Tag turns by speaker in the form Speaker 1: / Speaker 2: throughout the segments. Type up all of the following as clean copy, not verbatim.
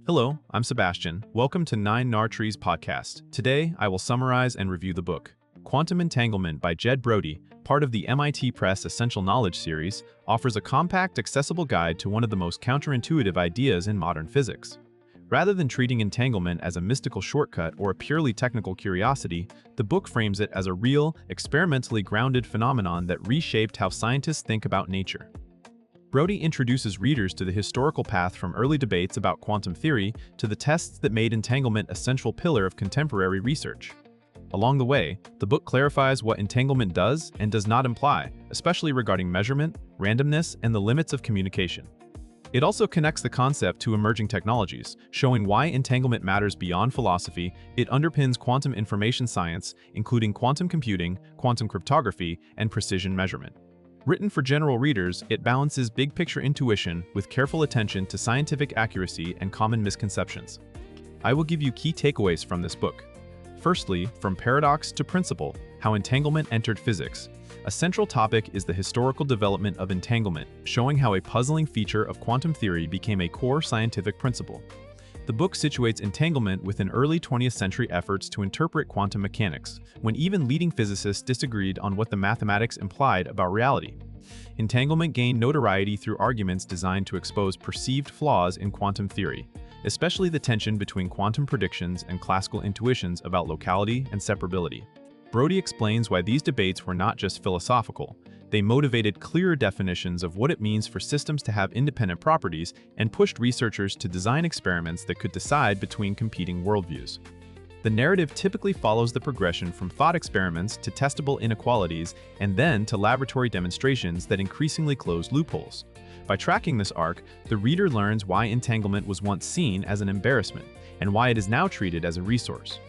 Speaker 1: Hello, I'm Sebastian. Welcome to 9 Nar Trees podcast. Today, I will summarize and review the book, Quantum Entanglement by Jed Brody, part of the MIT Press Essential Knowledge series, offers a compact, accessible guide to one of the most counterintuitive ideas in modern physics. Rather than treating entanglement as a mystical shortcut or a purely technical curiosity, the book frames it as a real, experimentally grounded phenomenon that reshaped how scientists think about nature. Brody introduces readers to the historical path from early debates about quantum theory to the tests that made entanglement a central pillar of contemporary research. Along the way, the book clarifies what entanglement does and does not imply, especially regarding measurement, randomness, and the limits of communication. It also connects the concept to emerging technologies, showing why entanglement matters beyond philosophy. It underpins quantum information science, including quantum computing, quantum cryptography, and precision measurement. Written for general readers, it balances big-picture intuition with careful attention to scientific accuracy and common misconceptions. I will give you key takeaways from this book. Firstly, from paradox to principle, how entanglement entered physics. A central topic is the historical development of entanglement, showing how a puzzling feature of quantum theory became a core scientific principle. The book situates entanglement within early 20th century efforts to interpret quantum mechanics, when even leading physicists disagreed on what the mathematics implied about reality. Entanglement gained notoriety through arguments designed to expose perceived flaws in quantum theory, especially the tension between quantum predictions and classical intuitions about locality and separability. Brody explains why these debates were not just philosophical. They motivated clearer definitions of what it means for systems to have independent properties and pushed researchers to design experiments that could decide between competing worldviews. The narrative typically follows the progression from thought experiments to testable inequalities and then to laboratory demonstrations that increasingly close loopholes. By tracking this arc, the reader learns why entanglement was once seen as an embarrassment and why it is now treated as a resource.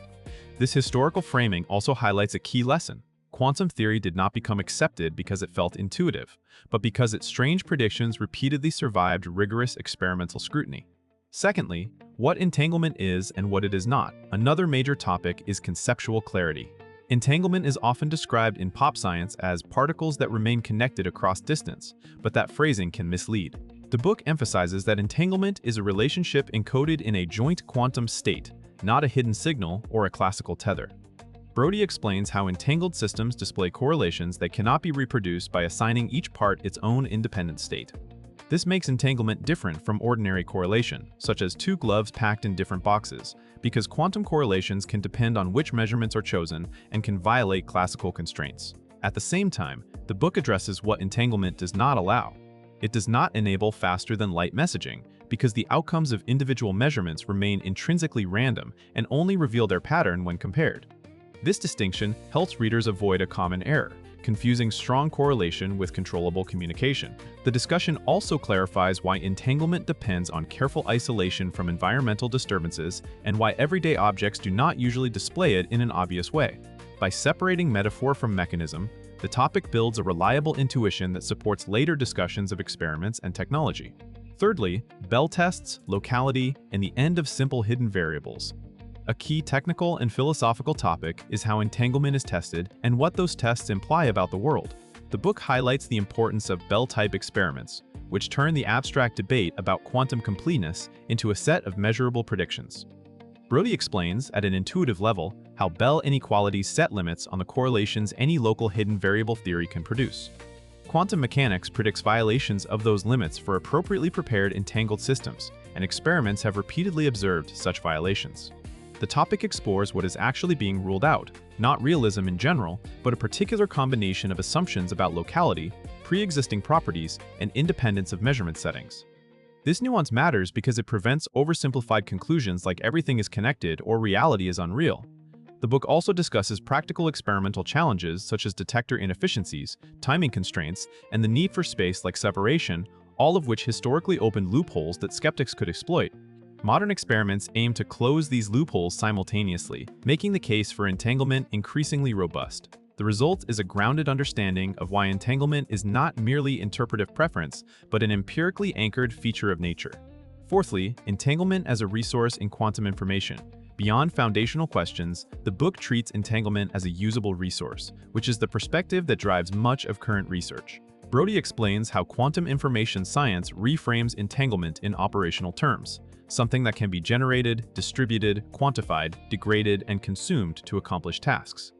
Speaker 1: This historical framing also highlights a key lesson. Quantum theory did not become accepted because it felt intuitive, but because its strange predictions repeatedly survived rigorous experimental scrutiny. Secondly, what entanglement is and what it is not. Another major topic is conceptual clarity. Entanglement is often described in pop science as particles that remain connected across distance, but that phrasing can mislead. The book emphasizes that entanglement is a relationship encoded in a joint quantum state, not a hidden signal or a classical tether. Brody explains how entangled systems display correlations that cannot be reproduced by assigning each part its own independent state. This makes entanglement different from ordinary correlation, such as two gloves packed in different boxes, because quantum correlations can depend on which measurements are chosen and can violate classical constraints. At the same time, the book addresses what entanglement does not allow. It does not enable faster-than-light messaging, because the outcomes of individual measurements remain intrinsically random and only reveal their pattern when compared. This distinction helps readers avoid a common error, confusing strong correlation with controllable communication. The discussion also clarifies why entanglement depends on careful isolation from environmental disturbances and why everyday objects do not usually display it in an obvious way. By separating metaphor from mechanism, the topic builds a reliable intuition that supports later discussions of experiments and technology. Thirdly, Bell tests, locality, and the end of simple hidden variables. A key technical and philosophical topic is how entanglement is tested and what those tests imply about the world. The book highlights the importance of Bell-type experiments, which turn the abstract debate about quantum completeness into a set of measurable predictions. Brody explains, at an intuitive level, how Bell inequalities set limits on the correlations any local hidden variable theory can produce. Quantum mechanics predicts violations of those limits for appropriately prepared entangled systems, and experiments have repeatedly observed such violations. The topic explores what is actually being ruled out, not realism in general, but a particular combination of assumptions about locality, pre-existing properties, and independence of measurement settings. This nuance matters because it prevents oversimplified conclusions like everything is connected or reality is unreal. The book also discusses practical experimental challenges such as detector inefficiencies, timing constraints, and the need for space like separation, all of which historically opened loopholes that skeptics could exploit. Modern experiments aim to close these loopholes simultaneously, making the case for entanglement increasingly robust. The result is a grounded understanding of why entanglement is not merely interpretive preference, but an empirically anchored feature of nature. Fourthly, entanglement as a resource in quantum information. Beyond foundational questions, the book treats entanglement as a usable resource, which is the perspective that drives much of current research. Brody explains how quantum information science reframes entanglement in operational terms. something that can be generated, distributed, quantified, degraded, and consumed to accomplish tasks.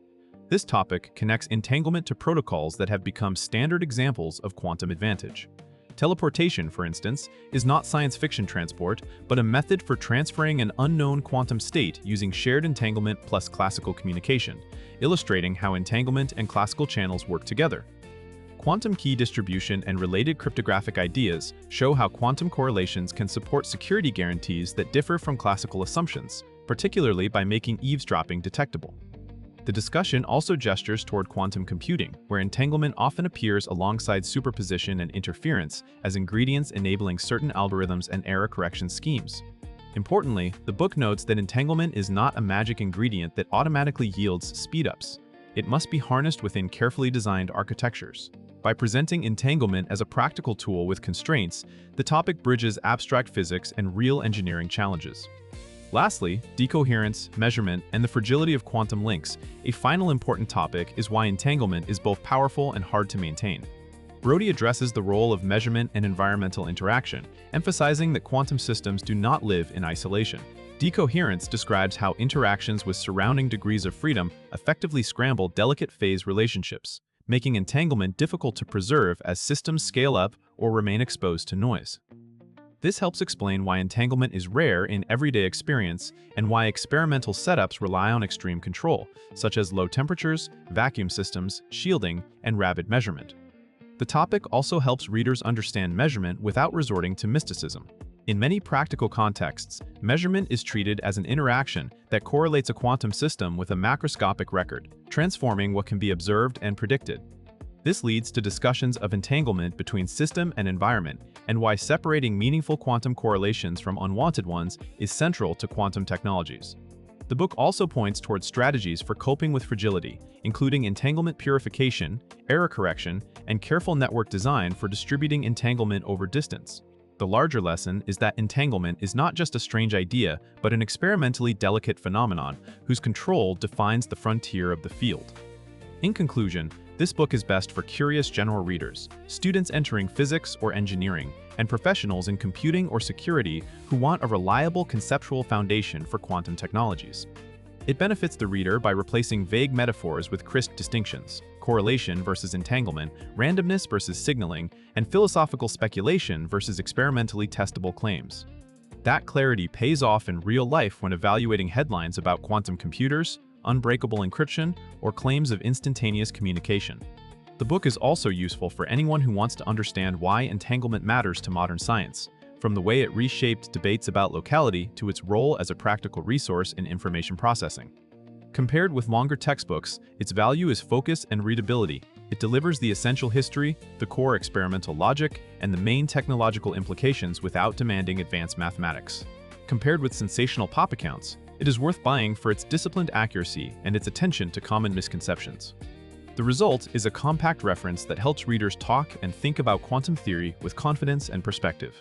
Speaker 1: This topic connects entanglement to protocols that have become standard examples of quantum advantage. Teleportation, for instance, is not science fiction transport, but a method for transferring an unknown quantum state using shared entanglement plus classical communication, illustrating how entanglement and classical channels work together. Quantum key distribution and related cryptographic ideas show how quantum correlations can support security guarantees that differ from classical assumptions, particularly by making eavesdropping detectable. The discussion also gestures toward quantum computing, where entanglement often appears alongside superposition and interference as ingredients enabling certain algorithms and error correction schemes. Importantly, the book notes that entanglement is not a magic ingredient that automatically yields speedups. It must be harnessed within carefully designed architectures. By presenting entanglement as a practical tool with constraints, the topic bridges abstract physics and real engineering challenges. Lastly, decoherence, measurement, and the fragility of quantum links. A final important topic is why entanglement is both powerful and hard to maintain. Brody addresses the role of measurement and environmental interaction, emphasizing that quantum systems do not live in isolation. Decoherence describes how interactions with surrounding degrees of freedom effectively scramble delicate phase relationships, making entanglement difficult to preserve as systems scale up or remain exposed to noise. This helps explain why entanglement is rare in everyday experience and why experimental setups rely on extreme control, such as low temperatures, vacuum systems, shielding, and rapid measurement. The topic also helps readers understand measurement without resorting to mysticism. In many practical contexts, measurement is treated as an interaction that correlates a quantum system with a macroscopic record, transforming what can be observed and predicted. This leads to discussions of entanglement between system and environment and why separating meaningful quantum correlations from unwanted ones is central to quantum technologies. The book also points towards strategies for coping with fragility, including entanglement purification, error correction, and careful network design for distributing entanglement over distance. The larger lesson is that entanglement is not just a strange idea, but an experimentally delicate phenomenon whose control defines the frontier of the field. In conclusion, this book is best for curious general readers, students entering physics or engineering, and professionals in computing or security who want a reliable conceptual foundation for quantum technologies. It benefits the reader by replacing vague metaphors with crisp distinctions: correlation versus entanglement, randomness versus signaling, and philosophical speculation versus experimentally testable claims. That clarity pays off in real life when evaluating headlines about quantum computers, unbreakable encryption, or claims of instantaneous communication. The book is also useful for anyone who wants to understand why entanglement matters to modern science, from the way it reshaped debates about locality to its role as a practical resource in information processing. Compared with longer textbooks, its value is focus and readability. It delivers the essential history, the core experimental logic, and the main technological implications without demanding advanced mathematics. Compared with sensational pop accounts, it is worth buying for its disciplined accuracy and its attention to common misconceptions. The result is a compact reference that helps readers talk and think about quantum theory with confidence and perspective.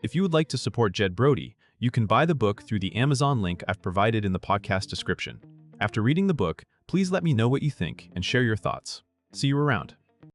Speaker 1: If you would like to support Jed Brody, you can buy the book through the Amazon link I've provided in the podcast description. After reading the book, please let me know what you think and share your thoughts. See you around.